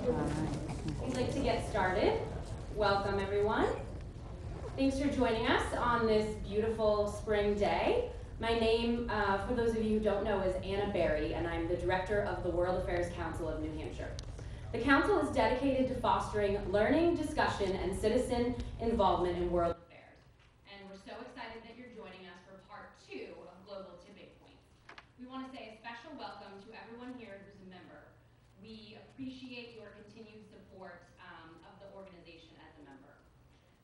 We'd like to get started. Welcome, everyone. Thanks for joining us on this beautiful spring day. My name, for those of you who don't know, is Anna Berry, and I'm the director of the World Affairs Council of New Hampshire. The council is dedicated to fostering learning, discussion, and citizen involvement in world affairs. And we're so excited that you're joining us for part 2 of Global Tipping Points. We want to say a special welcome to everyone here who's a member. We appreciate your continued support of the organization as a member.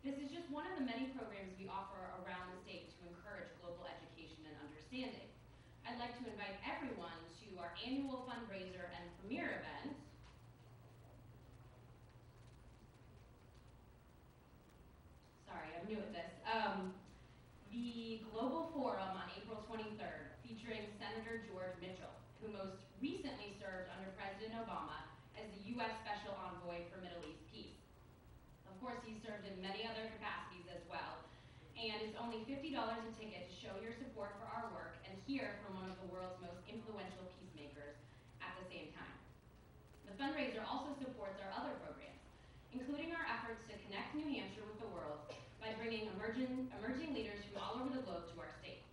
This is just one of the many programs we offer around the state to encourage global education and understanding. I'd like to invite everyone to our annual fundraiser and premiere event. Sorry, I'm new at this. The Global Forum on April 23rd, featuring Senator George Mitchell, who most recently served under President Obama as the U.S. Special Envoy for Middle East Peace. Of course, he served in many other capacities as well, and it's only $50 a ticket to show your support for our work and hear from one of the world's most influential peacemakers at the same time. The fundraiser also supports our other programs, including our efforts to connect New Hampshire with the world by bringing emerging leaders from all over the globe to our state.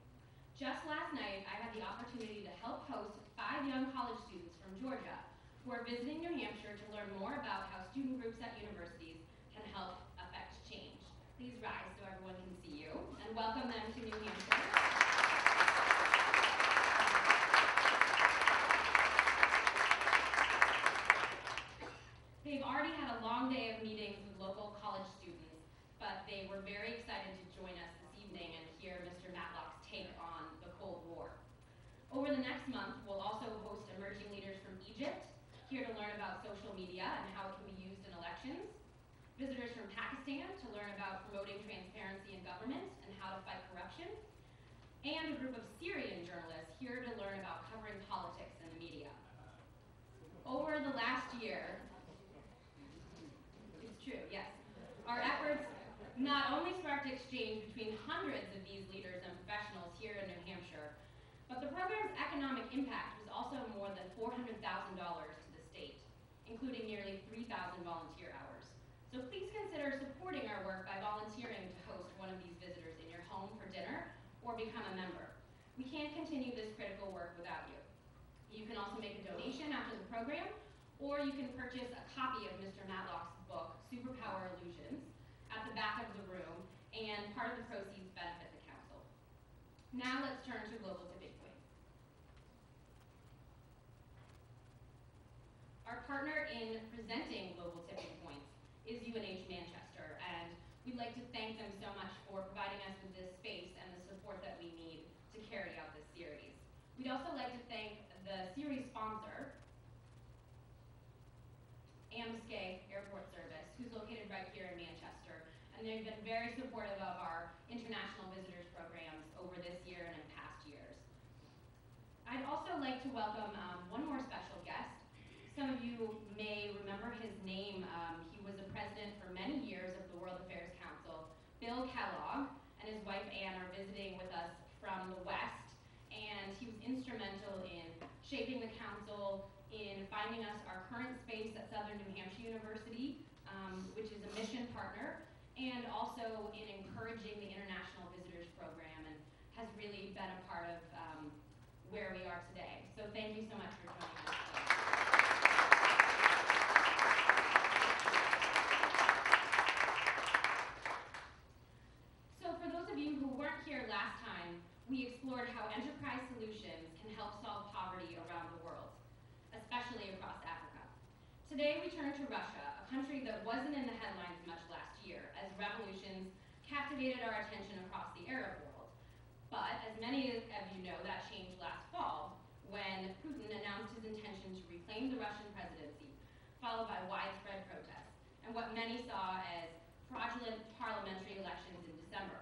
Just last night, I had the opportunity to help host 5 young college students from Georgia who are visiting New Hampshire to learn more about how student groups at universities can help affect change. Please rise so everyone can see you, and welcome them to New Hampshire. They've already had a long day of meetings with local college students, but they were very excited to join us this evening and hear Mr. Matlock's take on the Cold War. Over the next month, we'll also host emerging leaders from Egypt, here to learn about social media and how it can be used in elections, visitors from Pakistan to learn about promoting transparency in government and how to fight corruption, and a group of Syrian journalists here to learn about covering politics in the media. Over the last year, it's true, yes, our efforts not only sparked exchange between hundreds of these leaders and professionals here in New Hampshire, but the program's economic impact was also more than $400,000 to the state, including nearly 3,000 volunteer hours. So please consider supporting our work by volunteering to host one of these visitors in your home for dinner or become a member. We can't continue this critical work without you. You can also make a donation after the program, or you can purchase a copy of Mr. Matlock's book, Superpower Illusions, at the back of the room, and part of the proceeds benefit the council. Now let's turn to Global Tipping Points. Our partner in presenting Global Tipping Points is UNH Manchester, and we'd like to thank them so much for providing us with this space and the support that we need to carry out this series. We'd also like to thank the series sponsor, AMSCA Airport Service, who's located right here in Manchester, and they've been very supportive of our international visitors programs over this year and in past years. I'd also like to welcome one more special guest. Some of you may remember his name. He was the president for many years of the World Affairs Council. Bill Kellogg and his wife Ann are visiting with us from the West, and he was instrumental in shaping the council, in finding us our current space at Southern New Hampshire University, which is a mission partner, and also in encouraging the International Visitors Program, and has really been a part of where we are today. So thank you so much for joining us today. So for those of you who weren't here last time, we explored how enterprise solutions can help solve poverty around the world, especially across Africa. Today we turn to Russia, a country that wasn't in the headlines much last year, as revolutions captivated our attention across the Arab world. But as many of you know, that changed last fall when Putin announced his intention to reclaim the Russian presidency, followed by widespread protests, and what many saw as fraudulent parliamentary elections in December.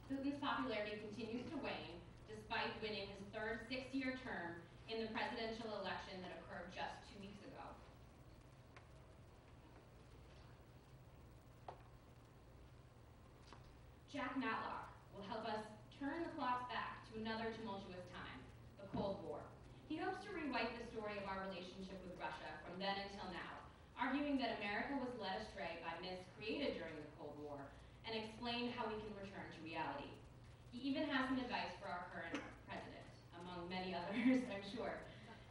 Putin's popularity continues to wane, despite winning his third 6-year term in the presidential election that occurred just 2 weeks ago. Jack Matlock will help us turn the clocks back to another tumultuous time, the Cold War. He hopes to rewrite the story of our relationship with Russia from then until now, arguing that America was led astray by myths created during the Cold War, and explained how we can return to reality. He even has some advice for our current president, among many others, I'm sure.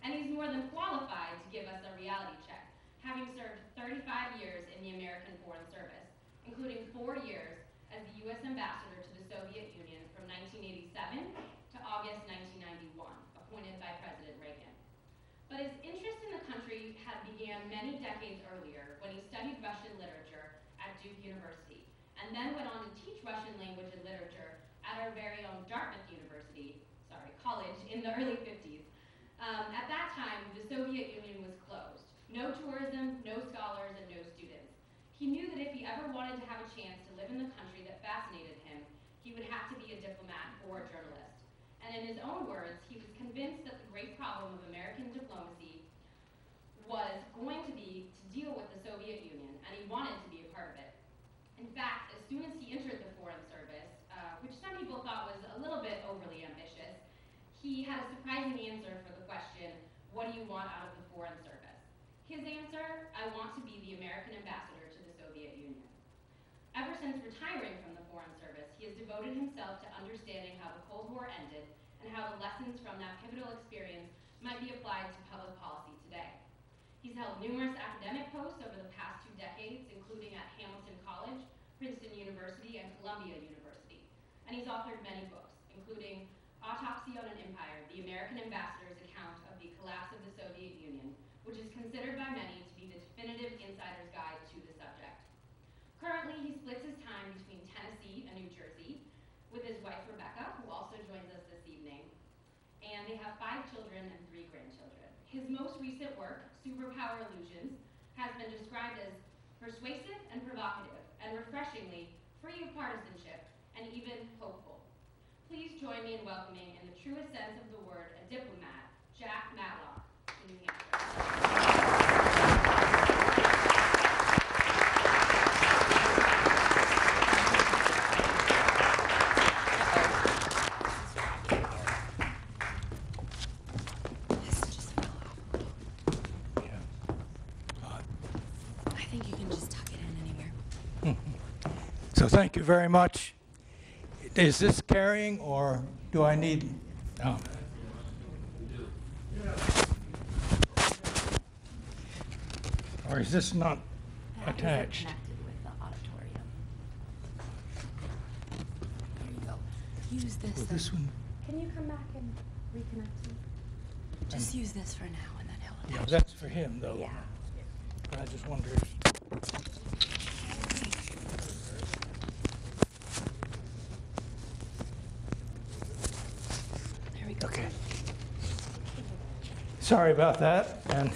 And he's more than qualified to give us a reality check, having served 35 years in the American Foreign Service, including 4 years as the U.S. ambassador to the Soviet Union from 1987 to August 1991, appointed by President Reagan. But his interest in the country had began many decades earlier when he studied Russian literature at Duke University, and then went on to teach Russian language and literature at our very own Dartmouth College in the early 50s. At that time, the Soviet Union was closed. No tourism, no scholars, and no students. He knew that if he ever wanted to have a chance to live in the country that fascinated him, he would have to be a diplomat or a journalist. And in his own words, he was convinced that the great problem of American diplomacy was going to be to deal with the Soviet Union, and he wanted to be a part of it. In fact, as soon as he entered the Foreign Service, which some people thought was a little bit overly ambitious, he had a surprising answer for the question, what do you want out of the Foreign Service? His answer, I want to be the American ambassador to the Soviet Union. Ever since retiring from the Foreign Service, he has devoted himself to understanding how the Cold War ended and how the lessons from that pivotal experience might be applied to public policy today. He's held numerous academic posts over the past 2 decades, including at Hamilton College, Princeton University, and Columbia University. And he's authored many books, including Autopsy on an Empire, the American Ambassador's Account of the Collapse of the Soviet Union, which is considered by many to be the definitive insider's guide to the subject. Currently, he splits his time between Tennessee and New Jersey with his wife, Rebecca, who also joins us this evening. And they have 5 children and 3 grandchildren. His most recent work, Superpower Illusions, has been described as persuasive and provocative, and refreshingly free of partisanship, and even hopeful. Please join me in welcoming, in the truest sense of the word, a diplomat, Jack Matlock, to New Hampshire. I think you can just tuck it in anywhere. So thank you very much. Is this carrying, or do I need? Oh. Or is this not attached? Connected with the auditorium. There you go. Use this. Well, this one? Can you come back and reconnect them? Just use this for now, and then he'll. Yeah, that's for him, though. Yeah. I just wondered. There we go. Okay. Sorry about that. And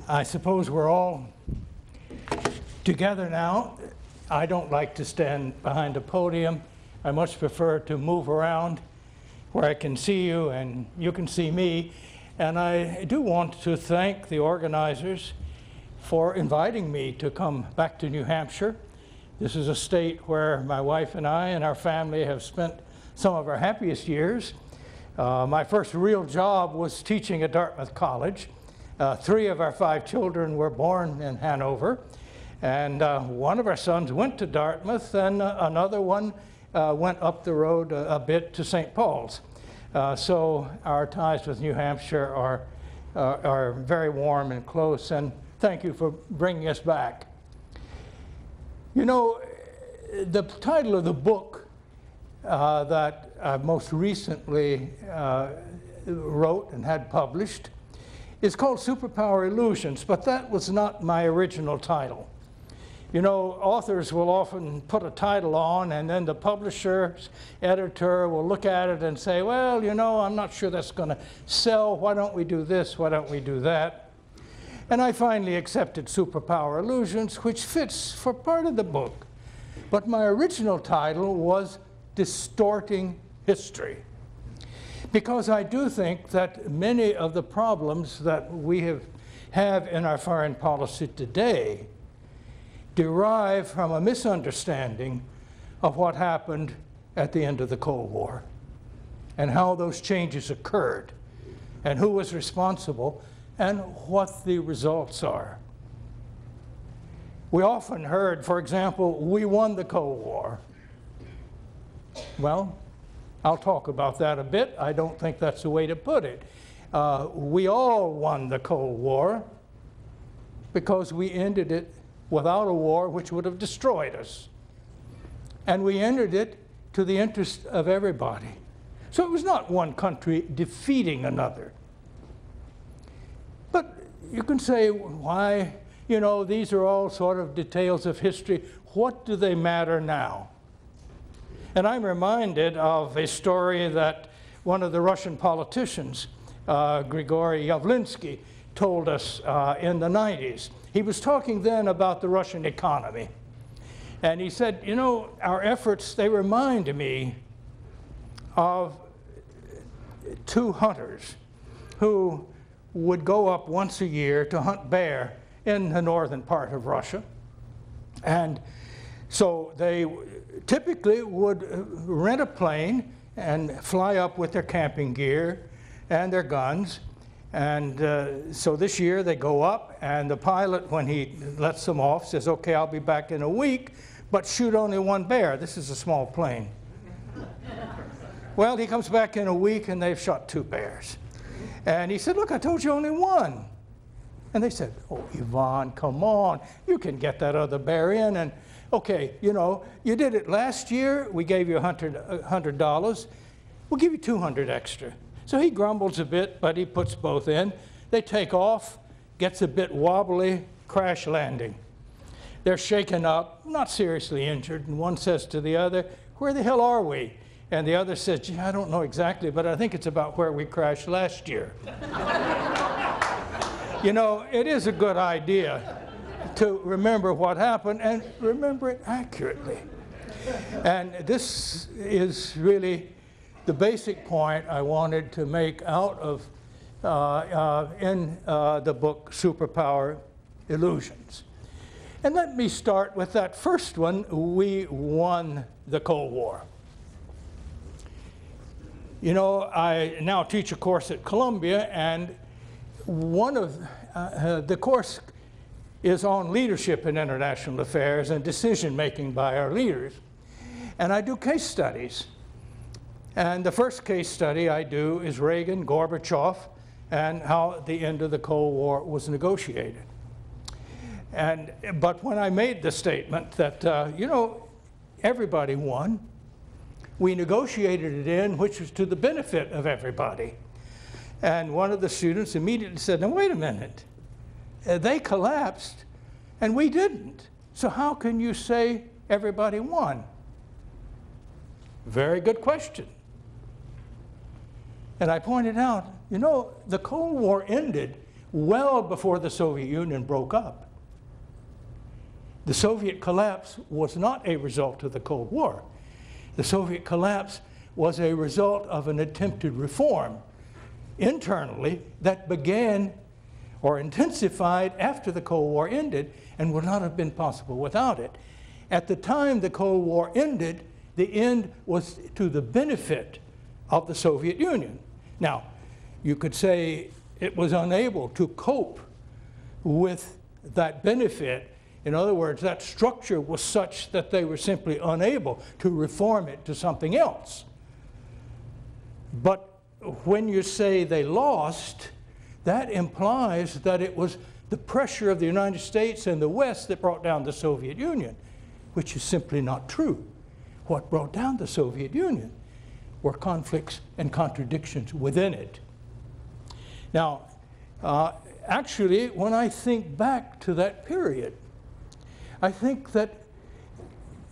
I suppose we're all together now. I don't like to stand behind a podium. I much prefer to move around where I can see you and you can see me. And I do want to thank the organizers for inviting me to come back to New Hampshire. This is a state where my wife and I and our family have spent some of our happiest years. My first real job was teaching at Dartmouth College. 3 of our 5 children were born in Hanover, and one of our sons went to Dartmouth, and another one went up the road a bit to St. Paul's. So our ties with New Hampshire are very warm and close, and thank you for bringing us back. You know, the title of the book that I most recently wrote and had published is called Superpower Illusions, but that was not my original title. You know, authors will often put a title on, and then the publisher's editor will look at it and say, well, you know, I'm not sure that's going to sell. Why don't we do this? Why don't we do that? And I finally accepted Superpower Illusions, which fits for part of the book. But my original title was Distorting History, because I do think that many of the problems that we have in our foreign policy today derive from a misunderstanding of what happened at the end of the Cold War and how those changes occurred and who was responsible and what the results are. We often heard, for example, we won the Cold War. Well, I'll talk about that a bit. I don't think that's the way to put it. We all won the Cold War because we ended it without a war which would have destroyed us. And we ended it to the interest of everybody. So it was not one country defeating another. But you can say, why? You know, these are all sort of details of history. What do they matter now? And I'm reminded of a story that one of the Russian politicians, Grigory Yavlinsky, told us in the 90s. He was talking then about the Russian economy. And he said, you know, our efforts, they remind me of two hunters who would go up once a year to hunt bear in the northern part of Russia. And so they typically would rent a plane and fly up with their camping gear and their guns. And so this year they go up, and the pilot, when he lets them off, says, okay, I'll be back in a week, but shoot only one bear. This is a small plane. Well, he comes back in a week, and they've shot 2 bears. And he said, look, I told you only one. And they said, oh, Ivan, come on. You can get that other bear in. And, okay, you know, you did it last year. We gave you $100. We'll give you 200 extra. So he grumbles a bit, but he puts both in. They take off, gets a bit wobbly, crash landing. They're shaken up, not seriously injured, and one says to the other, where the hell are we? And the other says, gee, I don't know exactly, but I think it's about where we crashed last year. You know, it is a good idea to remember what happened and remember it accurately. And this is really the basic point I wanted to make out of in the book Superpower Illusions. And let me start with that first one. We won the Cold War. You know, I now teach a course at Columbia, and one of the course is on leadership in international affairs and decision making by our leaders. And I do case studies. And the first case study I do is Reagan, Gorbachev, and how the end of the Cold War was negotiated. But when I made the statement that, you know, everybody won, we negotiated it in, which was to the benefit of everybody. And one of the students immediately said, now wait a minute, they collapsed and we didn't. So how can you say everybody won? Very good question. And I pointed out, you know, the Cold War ended well before the Soviet Union broke up. The Soviet collapse was not a result of the Cold War. The Soviet collapse was a result of an attempted reform internally that began or intensified after the Cold War ended and would not have been possible without it. At the time the Cold War ended, the end was to the benefit of the Soviet Union. Now, you could say it was unable to cope with that benefit. In other words, that structure was such that they were simply unable to reform it to something else. But when you say they lost, that implies that it was the pressure of the United States and the West that brought down the Soviet Union, which is simply not true. What brought down the Soviet Union were conflicts and contradictions within it. Now, actually, when I think back to that period, I think that,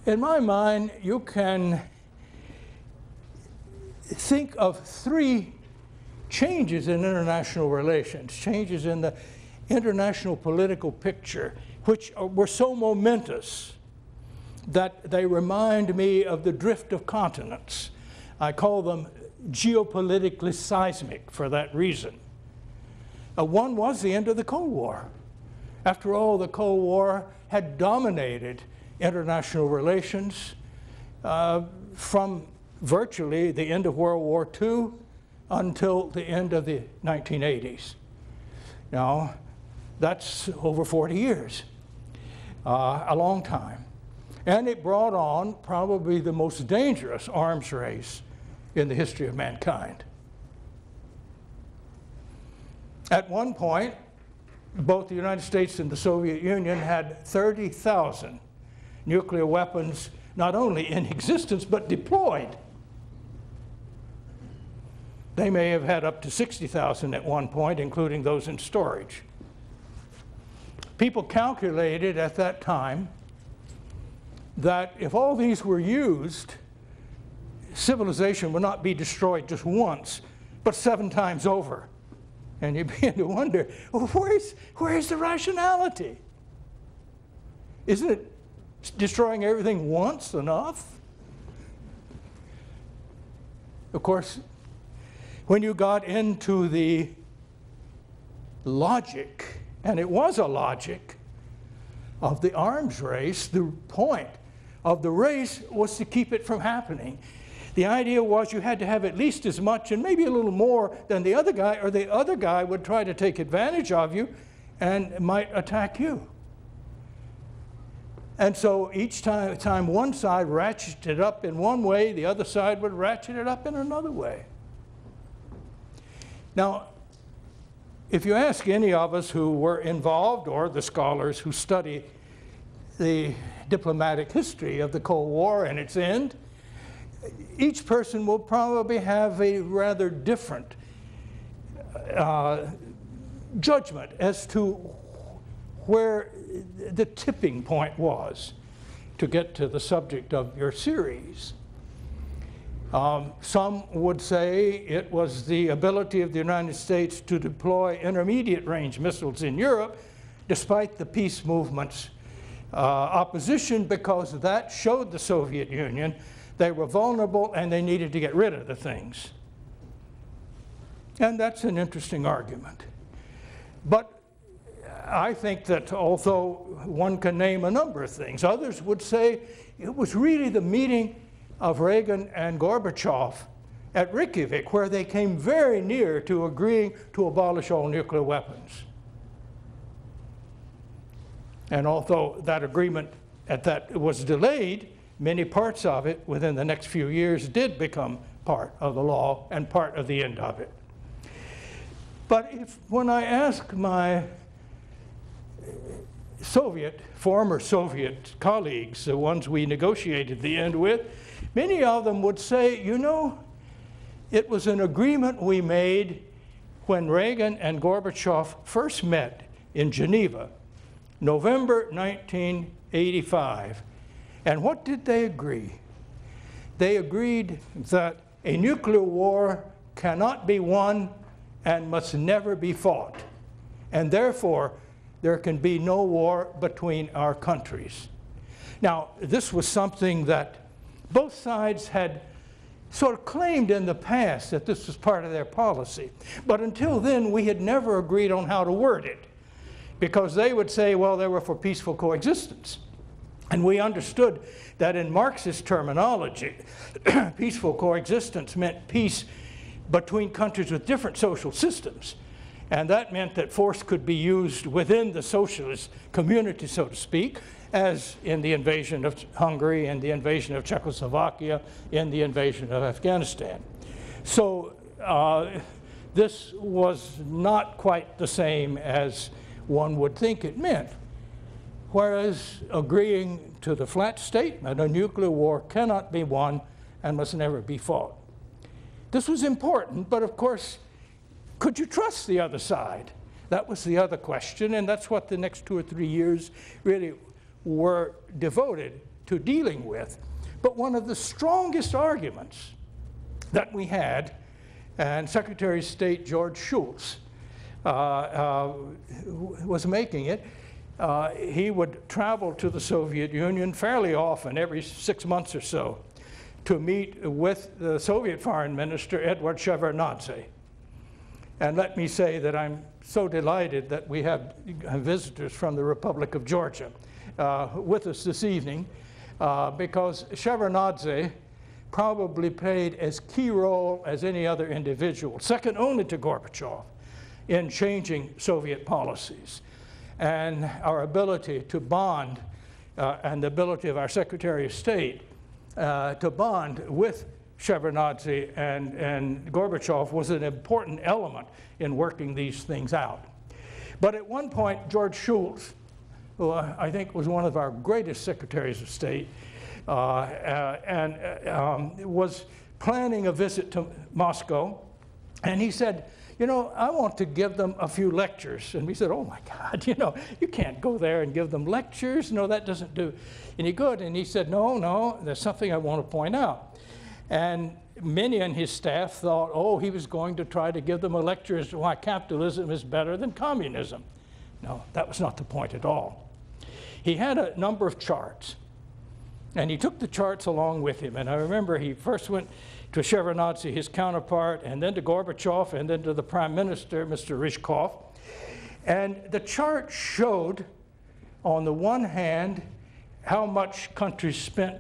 in my mind, you can think of 3 changes in international relations, changes in the international political picture, which were so momentous that they remind me of the drift of continents. I call them geopolitically seismic for that reason. One was the end of the Cold War. After all, the Cold War had dominated international relations from virtually the end of World War II until the end of the 1980s. Now, that's over 40 years, a long time. And it brought on probably the most dangerous arms race in the history of mankind. At one point, both the United States and the Soviet Union had 30,000 nuclear weapons, not only in existence, but deployed. They may have had up to 60,000 at one point, including those in storage. People calculated at that time that if all these were used, civilization would not be destroyed just once, but 7 times over. And you begin to wonder, well, where's the rationality? Isn't it destroying everything once enough? Of course, when you got into the logic, and it was a logic, of the arms race, the point of the race was to keep it from happening. The idea was you had to have at least as much and maybe a little more than the other guy, or the other guy would try to take advantage of you and might attack you. And so each time one side ratcheted it up in one way, the other side would ratchet it up in another way. Now, if you ask any of us who were involved, or the scholars who study the diplomatic history of the Cold War and its end, each person will probably have a rather different judgment as to where the tipping point was to get to the subject of your series. Some would say it was the ability of the United States to deploy intermediate range missiles in Europe despite the peace movement's opposition, because that showed the Soviet Union they were vulnerable and they needed to get rid of the things. And that's an interesting argument. But I think that although one can name a number of things, others would say it was really the meeting of Reagan and Gorbachev at Reykjavik where they came very near to agreeing to abolish all nuclear weapons. And although that agreement was delayed, many parts of it within the next few years did become part of the law and part of the end of it. But when I ask my former Soviet colleagues, the ones we negotiated the end with, many of them would say, you know, it was an agreement we made when Reagan and Gorbachev first met in Geneva, November 1985. And what did they agree? They agreed that a nuclear war cannot be won and must never be fought. And therefore, there can be no war between our countries. Now, this was something that both sides had sort of claimed in the past that this was part of their policy. But until then, we had never agreed on how to word it, because they would say, well, they were for peaceful coexistence. And we understood that in Marxist terminology, peaceful coexistence meant peace between countries with different social systems. And that meant that force could be used within the socialist community, so to speak, as in the invasion of Hungary and the invasion of Czechoslovakia, in the invasion of Afghanistan. So this was not quite the same as one would think it meant. Whereas agreeing to the flat statement, a nuclear war cannot be won and must never be fought. This was important, but of course, could you trust the other side? That was the other question, and that's what the next 2 or 3 years really were devoted to dealing with. But one of the strongest arguments that we had, and Secretary of State George Shultz was making it, he would travel to the Soviet Union fairly often, every 6 months or so, to meet with the Soviet Foreign Minister, Edward Shevardnadze. And let me say that I'm so delighted that we have visitors from the Republic of Georgia with us this evening, because Shevardnadze probably played as key role as any other individual, second only to Gorbachev, in changing Soviet policies. And our ability to bond, and the ability of our Secretary of State to bond with Shevardnadze and Gorbachev was an important element in working these things out. But at one point, George Shultz, who I think was one of our greatest Secretaries of State, was planning a visit to Moscow, and he said, you know, I want to give them a few lectures. And we said, oh my God, you know, you can't go there and give them lectures. No, that doesn't do any good. And he said, no, there's something I want to point out. And many in his staff thought, oh, he was going to try to give them a lecture as to why capitalism is better than communism. No, that was not the point at all. He had a number of charts, and he took the charts along with him. And I remember he first went to Shevardnadze, his counterpart, and then to Gorbachev, and then to the Prime Minister, Mr. Ryzhkov. And the chart showed, on the one hand, how much countries spent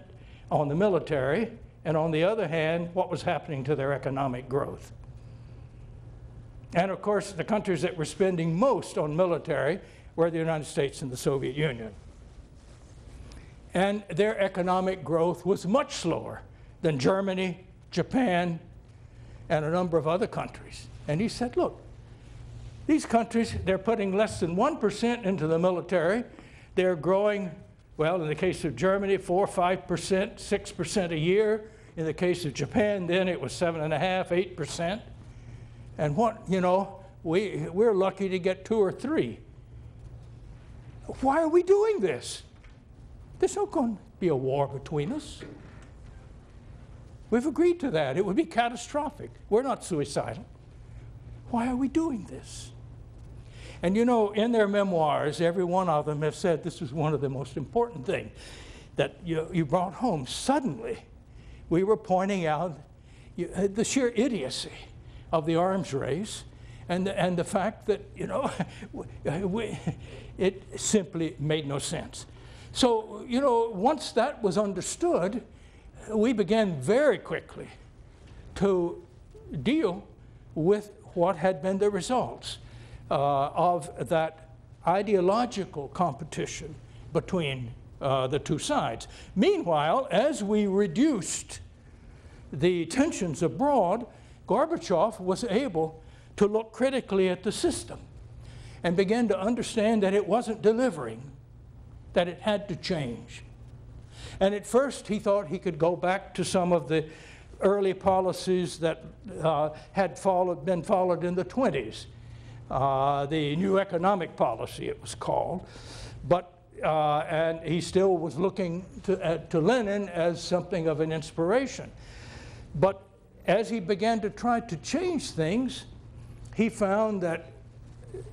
on the military, and on the other hand, what was happening to their economic growth. And of course, the countries that were spending most on military were the United States and the Soviet Union. And their economic growth was much slower than Germany, Japan, and a number of other countries. And he said, look, these countries, they're putting less than 1% into the military. They're growing, well, in the case of Germany, 4, 5%, 6% a year. In the case of Japan, then it was 7.5%, 8%. And what, you know, we're lucky to get 2 or 3. Why are we doing this? There's not going to be a war between us. We've agreed to that. It would be catastrophic. We're not suicidal. Why are we doing this? And you know, in their memoirs, every one of them have said this was one of the most important things that you brought home. Suddenly, we were pointing out the sheer idiocy of the arms race and the fact that, you know, it simply made no sense. So, you know, once that was understood, we began very quickly to deal with what had been the results of that ideological competition between the two sides. Meanwhile, as we reduced the tensions abroad, Gorbachev was able to look critically at the system and began to understand that it wasn't delivering, that it had to change. And at first, he thought he could go back to some of the early policies that had been followed in the 20s. The New Economic Policy, it was called. But, and he still was looking to Lenin as something of an inspiration. But as he began to try to change things, he found that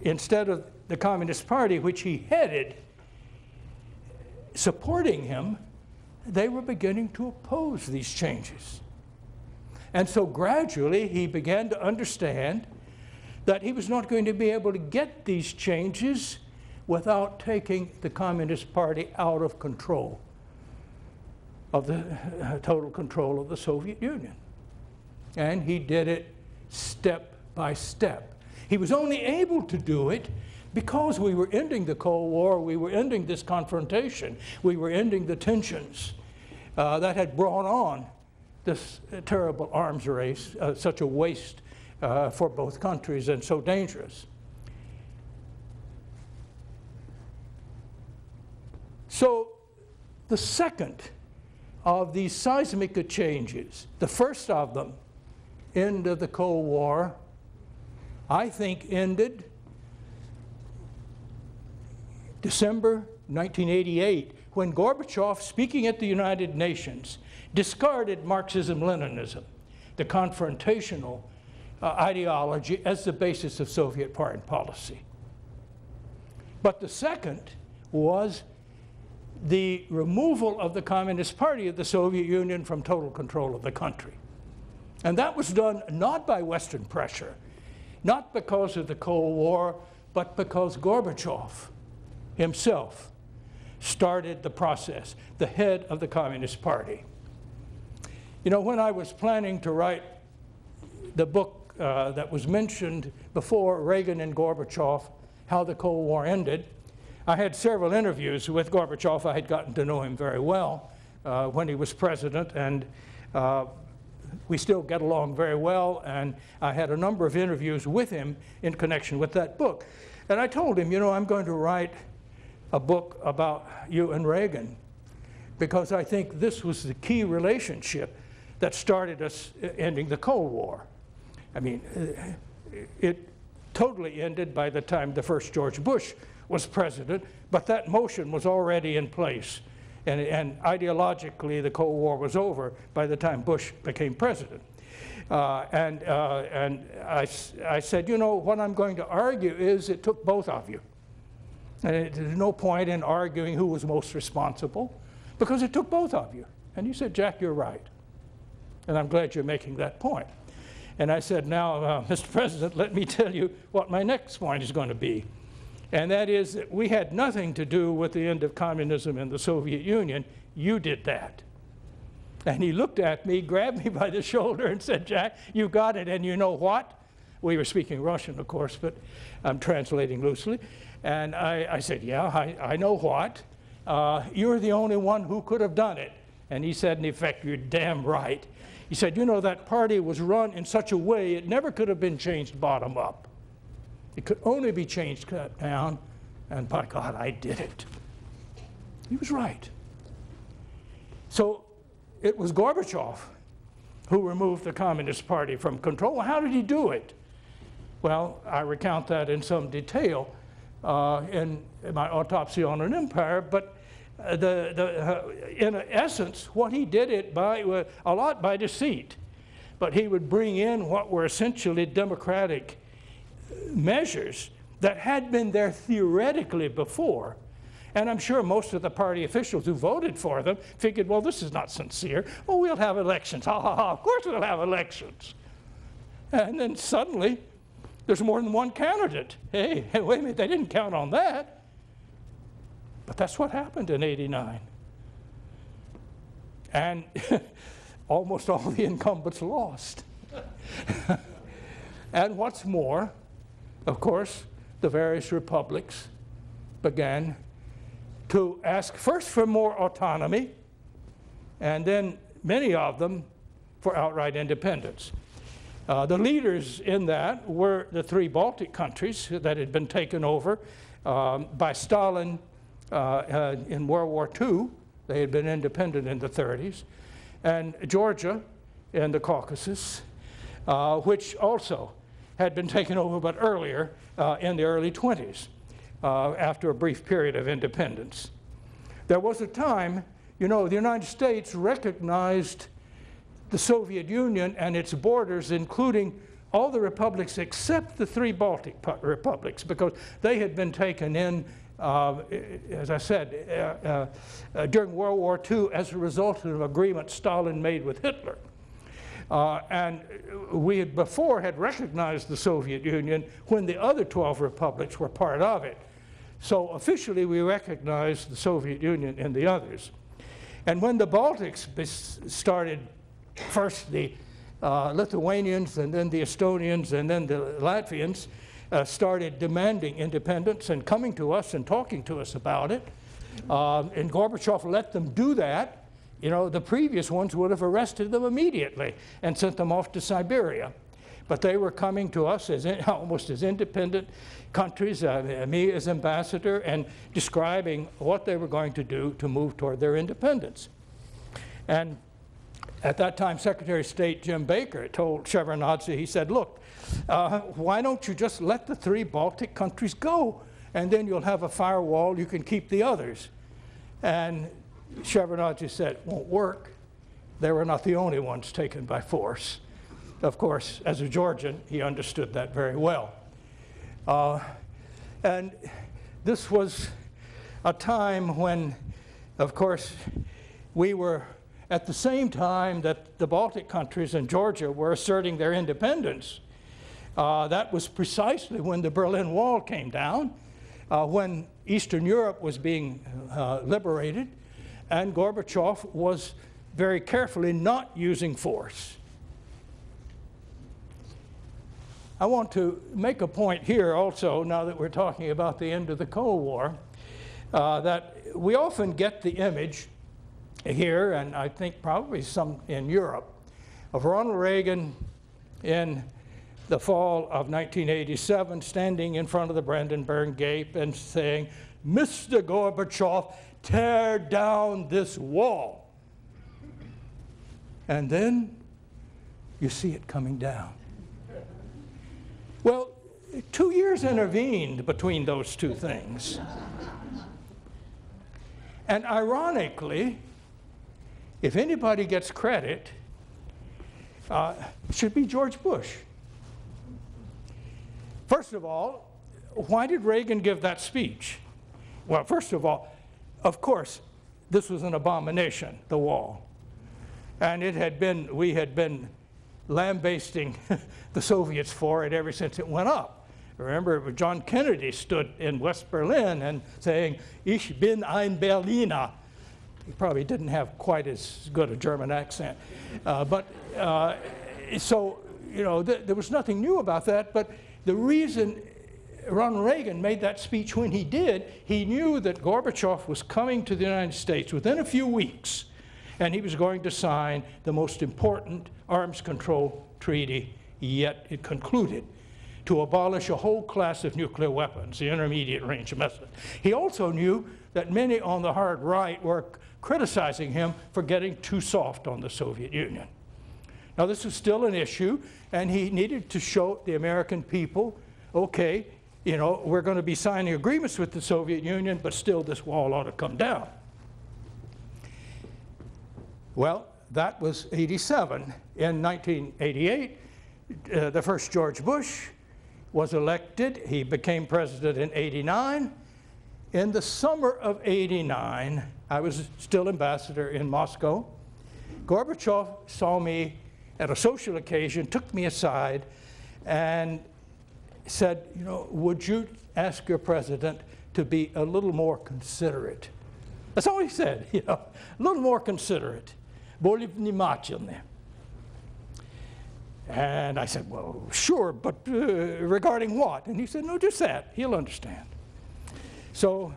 instead of the Communist Party, which he headed, supporting him, they were beginning to oppose these changes. And so gradually he began to understand that he was not going to be able to get these changes without taking the Communist Party out of control, of the total control of the Soviet Union. And he did it step by step. He was only able to do it because we were ending the Cold War, we were ending this confrontation, we were ending the tensions that had brought on this terrible arms race, such a waste for both countries and so dangerous. So the second of these seismic changes, the first of them, end of the Cold War, I think ended December 1988, when Gorbachev, speaking at the United Nations, discarded Marxism-Leninism, the confrontational ideology, as the basis of Soviet foreign policy. But the second was the removal of the Communist Party of the Soviet Union from total control of the country. And that was done not by Western pressure, not because of the Cold War, but because Gorbachev himself started the process, the head of the Communist Party. You know, when I was planning to write the book that was mentioned before Reagan and Gorbachev, How the Cold War Ended. I had several interviews with Gorbachev. I had gotten to know him very well when he was president, and we still get along very well, and I had a number of interviews with him in connection with that book. And I told him, you know, I'm going to write a book about you and Reagan, because I think this was the key relationship that started us ending the Cold War. I mean, it totally ended by the time the first George Bush was president, but that motion was already in place. And ideologically, the Cold War was over by the time Bush became president. And I said, you know, what I'm going to argue is it took both of you. And there's no point in arguing who was most responsible, because it took both of you. And he said, Jack, you're right. And I'm glad you're making that point. And I said, now, Mr. President, let me tell you what my next point is going to be. And that is that we had nothing to do with the end of communism in the Soviet Union. You did that. And he looked at me, grabbed me by the shoulder and said, Jack, you got it, and you know what? We were speaking Russian, of course, but I'm translating loosely. And I said, yeah, I know what. You're the only one who could have done it. And he said, in effect, you're damn right. He said, you know, that party was run in such a way it never could have been changed bottom up. It could only be changed cut down, and by God, I did it. He was right. So it was Gorbachev who removed the Communist Party from control. How did he do it? Well, I recount that in some detail in my Autopsy on an Empire, but in essence, what he did it by, a lot by deceit. But he would bring in what were essentially democratic measures that had been there theoretically before. And I'm sure most of the party officials who voted for them figured, well, this is not sincere. Oh, we'll have elections. Ha, ha, ha. Of course we'll have elections. And then suddenly, there's more than one candidate. Hey, wait a minute, they didn't count on that. But that's what happened in '89. And almost all the incumbents lost. And what's more, of course, the various republics began to ask first for more autonomy, and then many of them for outright independence. The leaders in that were the three Baltic countries that had been taken over by Stalin in World War II. They had been independent in the 30s. And Georgia in the Caucasus, which also had been taken over, but earlier in the early 20s, after a brief period of independence. There was a time, you know, the United States recognized the Soviet Union and its borders, including all the republics except the three Baltic republics, because they had been taken in, as I said, during World War II as a result of an agreement Stalin made with Hitler. And we had before had recognized the Soviet Union when the other 12 republics were part of it. So officially we recognized the Soviet Union in the others. And when the Baltics started, first the Lithuanians and then the Estonians and then the Latvians started demanding independence and coming to us and talking to us about it, and Gorbachev let them do that. You know, the previous ones would have arrested them immediately and sent them off to Siberia. But they were coming to us as almost as independent countries, me as ambassador, and describing what they were going to do to move toward their independence. And at that time, Secretary of State Jim Baker told Shevardnadze, he said, look, why don't you just let the three Baltic countries go, and then you'll have a firewall, you can keep the others. And Shevardnadze said, it won't work. They were not the only ones taken by force. Of course, as a Georgian, he understood that very well. And this was a time when, of course, we were at the same time that the Baltic countries and Georgia were asserting their independence. That was precisely when the Berlin Wall came down, when Eastern Europe was being liberated, and Gorbachev was very carefully not using force. I want to make a point here also, now that we're talking about the end of the Cold War, that we often get the image here, and I think probably some in Europe, of Ronald Reagan in the fall of 1987 standing in front of the Brandenburg Gate and saying, "Mr. Gorbachev, tear down this wall." And then you see it coming down. Well, 2 years intervened between those two things. And ironically, if anybody gets credit, it should be George Bush. First of all, why did Reagan give that speech? Well, first of all, of course, this was an abomination, the wall. And we had been lambasting the Soviets for it ever since it went up. Remember, John Kennedy stood in West Berlin and saying, "Ich bin ein Berliner." He probably didn't have quite as good a German accent. So, you know, there was nothing new about that, but the reason Ronald Reagan made that speech when he did, he knew that Gorbachev was coming to the United States within a few weeks, and he was going to sign the most important arms control treaty yet it concluded, to abolish a whole class of nuclear weapons, the intermediate range method. He also knew that many on the hard right were criticizing him for getting too soft on the Soviet Union. Now, this was still an issue, and he needed to show the American people, okay, you know, we're going to be signing agreements with the Soviet Union, but still this wall ought to come down. Well, that was 87. In 1988, the first George Bush was elected. He became president in 89. In the summer of 89, I was still ambassador in Moscow. Gorbachev saw me at a social occasion, took me aside, and said, you know, would you ask your president to be a little more considerate? That's all he said, you know, a little more considerate. Более внимательный. And I said, well, sure, but regarding what? And he said, no, just that. He'll understand. So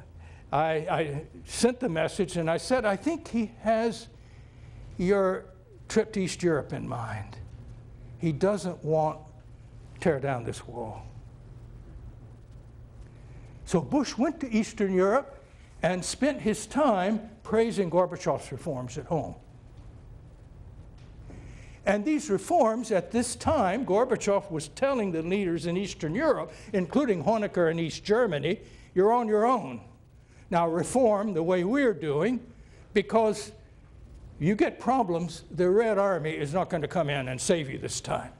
I sent the message, and I said, I think he has your trip to East Europe in mind. He doesn't want to tear down this wall. So Bush went to Eastern Europe and spent his time praising Gorbachev's reforms at home. And these reforms, at this time, Gorbachev was telling the leaders in Eastern Europe, including Honecker in East Germany, you're on your own. Now reform the way we're doing, because you get problems, the Red Army is not going to come in and save you this time.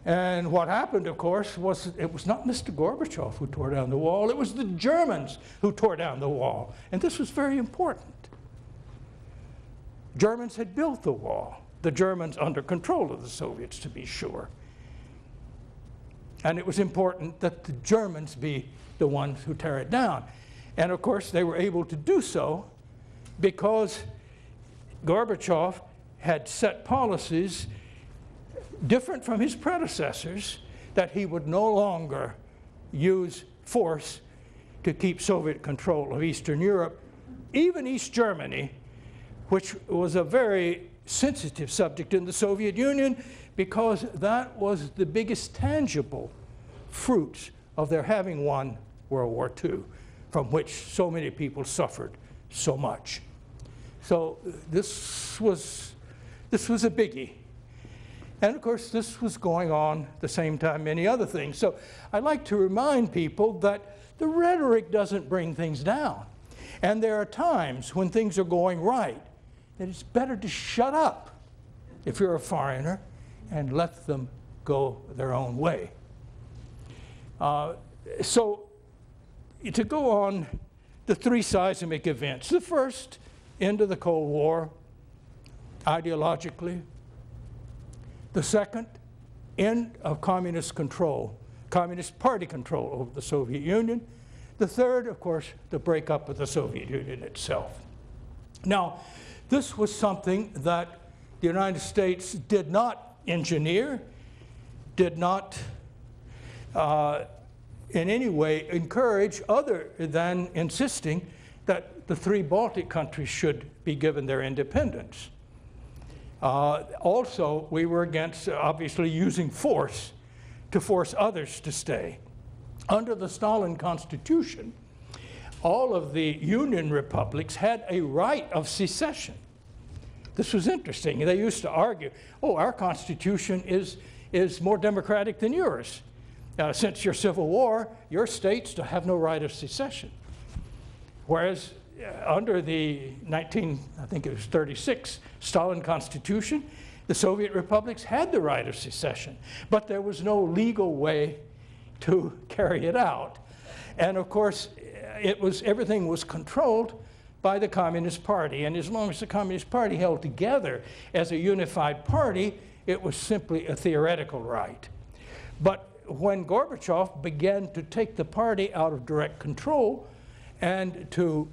And what happened, of course, was it was not Mr. Gorbachev who tore down the wall, it was the Germans who tore down the wall. And this was very important. Germans had built the wall, the Germans under control of the Soviets, to be sure. And it was important that the Germans be the ones who tear it down. And of course, they were able to do so because Gorbachev had set policies different from his predecessors, that he would no longer use force to keep Soviet control of Eastern Europe, even East Germany, which was a very sensitive subject in the Soviet Union, because that was the biggest tangible fruits of their having won World War II, from which so many people suffered so much. So this was a biggie. And of course, this was going on at the same time many other things. So I like to remind people that the rhetoric doesn't bring things down. And there are times when things are going right that it's better to shut up if you're a foreigner and let them go their own way. So to go on the three seismic events. The first, end of the Cold War, ideologically. The second, end of communist control, Communist Party control over the Soviet Union. The third, of course, the breakup of the Soviet Union itself. Now, this was something that the United States did not engineer, did not in any way encourage other than insisting that the 3 Baltic countries should be given their independence. Also, we were against, obviously, using force to force others to stay. Under the Stalin Constitution, all of the Union republics had a right of secession. This was interesting. They used to argue, oh, our Constitution is more democratic than yours. Since your Civil War, your states have no right of secession. Whereas under the I think it was 36 Stalin Constitution, the Soviet republics had the right of secession, but there was no legal way to carry it out. And of course, everything was controlled by the Communist Party, and as long as the Communist Party held together as a unified party, it was simply a theoretical right. But when Gorbachev began to take the party out of direct control and to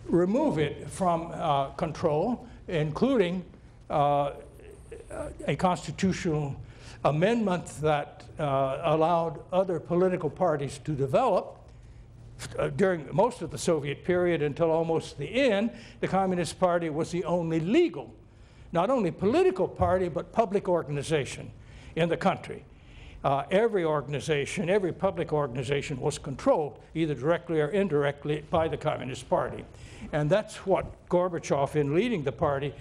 remove it from control, including a constitutional amendment that allowed other political parties to develop. During most of the Soviet period until almost the end, the Communist Party was the only legal, not only political party, but public organization in the country. Every organization, every public organization was controlled, either directly or indirectly, by the Communist Party. And that's what Gorbachev, in leading the party,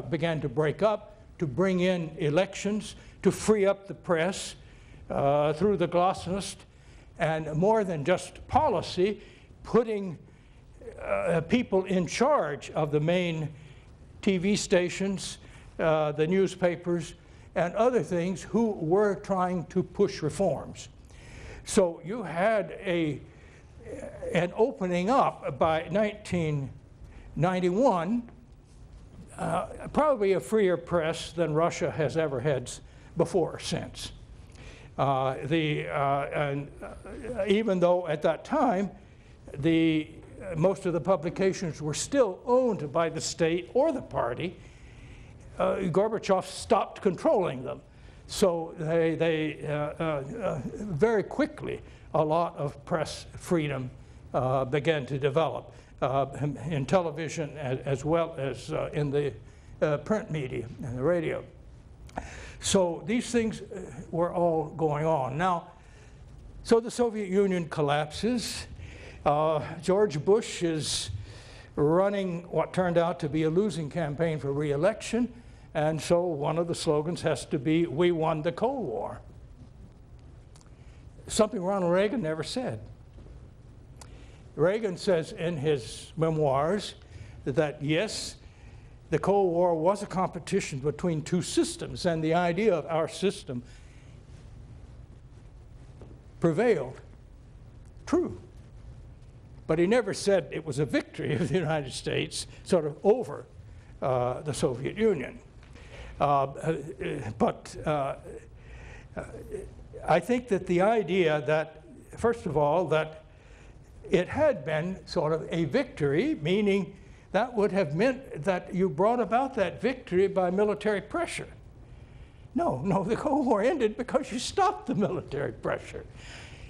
began to break up, to bring in elections, to free up the press through the Glasnost, and more than just policy, putting people in charge of the main TV stations, the newspapers, and other things who were trying to push reforms. So you had an opening up by 1991, probably a freer press than Russia has ever had before or since. Even though at that time, most of the publications were still owned by the state or the party, Gorbachev stopped controlling them. So very quickly, a lot of press freedom began to develop in television as well as in the print media and the radio. So these things were all going on. Now, so the Soviet Union collapses. George Bush is running what turned out to be a losing campaign for re-election, and so one of the slogans has to be, "We won the Cold War." Something Ronald Reagan never said. Reagan says in his memoirs that, yes, the Cold War was a competition between 2 systems, and the idea of our system prevailed. True. But he never said it was a victory of the United States sort of over the Soviet Union. But I think that the idea that, first of all, that it had been sort of a victory, meaning that would have meant that you brought about that victory by military pressure. No, the Cold War ended because you stopped the military pressure.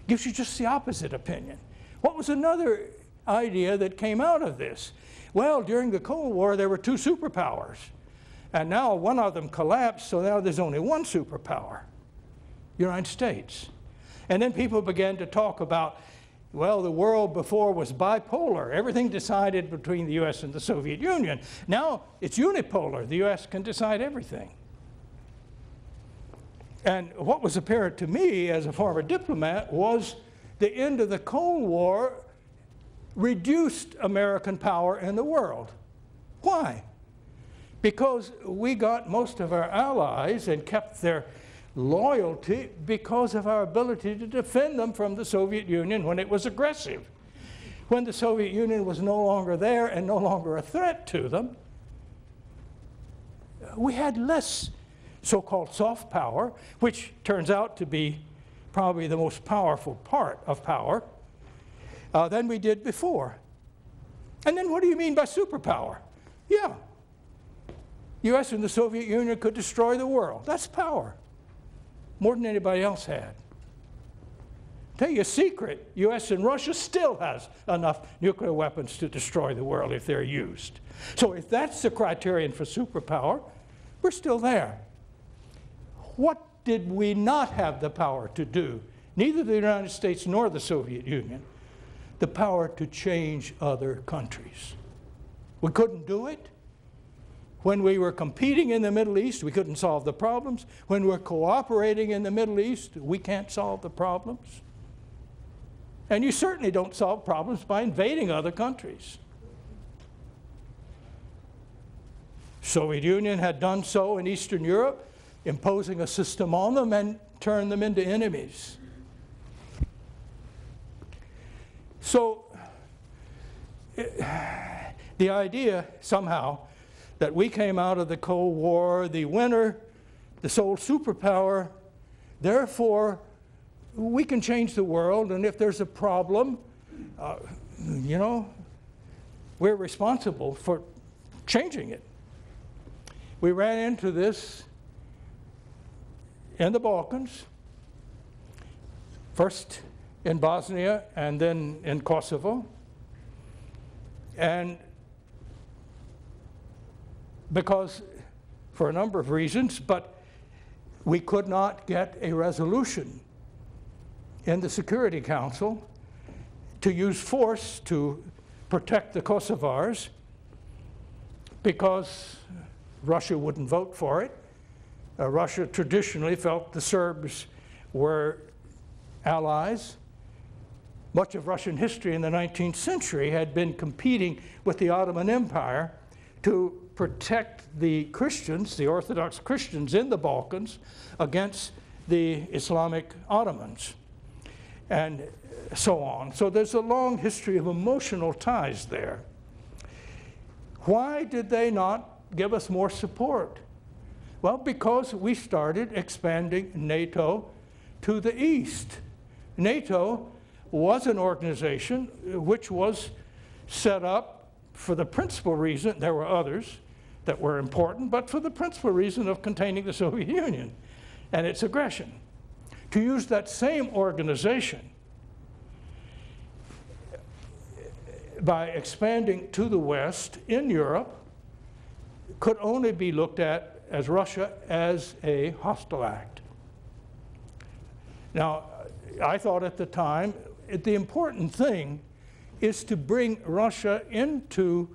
Gives you just the opposite opinion. What was another idea that came out of this? Well, during the Cold War, there were 2 superpowers. And now one of them collapsed, so now there's only one superpower, United States. And then people began to talk about, well, the world before was bipolar. Everything decided between the US and the Soviet Union. Now it's unipolar. The US can decide everything. And what was apparent to me as a former diplomat was the end of the Cold War reduced American power in the world. Why? Because we got most of our allies and kept their loyalty because of our ability to defend them from the Soviet Union when it was aggressive. When the Soviet Union was no longer there and no longer a threat to them, we had less so-called soft power, which turns out to be probably the most powerful part of power, than we did before. And then what do you mean by superpower? Yeah. U.S. and the Soviet Union could destroy the world. That's power, more than anybody else had. Tell you a secret, U.S. and Russia still has enough nuclear weapons to destroy the world if they're used. So if that's the criterion for superpower, we're still there. What did we not have the power to do? Neither the United States nor the Soviet Union. The power to change other countries. We couldn't do it. When we were competing in the Middle East, we couldn't solve the problems. When we're cooperating in the Middle East, we can't solve the problems. And you certainly don't solve problems by invading other countries. Soviet Union had done so in Eastern Europe, imposing a system on them and turned them into enemies. So the idea somehow that we came out of the Cold War, the winner, the sole superpower, therefore we can change the world, and if there's a problem, you know, we're responsible for changing it. We ran into this in the Balkans, first in Bosnia and then in Kosovo. And because, for a number of reasons, but we could not get a resolution in the Security Council to use force to protect the Kosovars because Russia wouldn't vote for it. Russia traditionally felt the Serbs were allies. Much of Russian history in the 19th century had been competing with the Ottoman Empire to protect the Christians, the Orthodox Christians in the Balkans, against the Islamic Ottomans, and so on. So there's a long history of emotional ties there. Why did they not give us more support? Well, because we started expanding NATO to the east. NATO was an organization which was set up for the principal reason, there were others that were important, but for the principal reason of containing the Soviet Union and its aggression. To use that same organization by expanding to the west in Europe could only be looked at as Russia as a hostile act. Now, I thought at the time, the important thing is to bring Russia into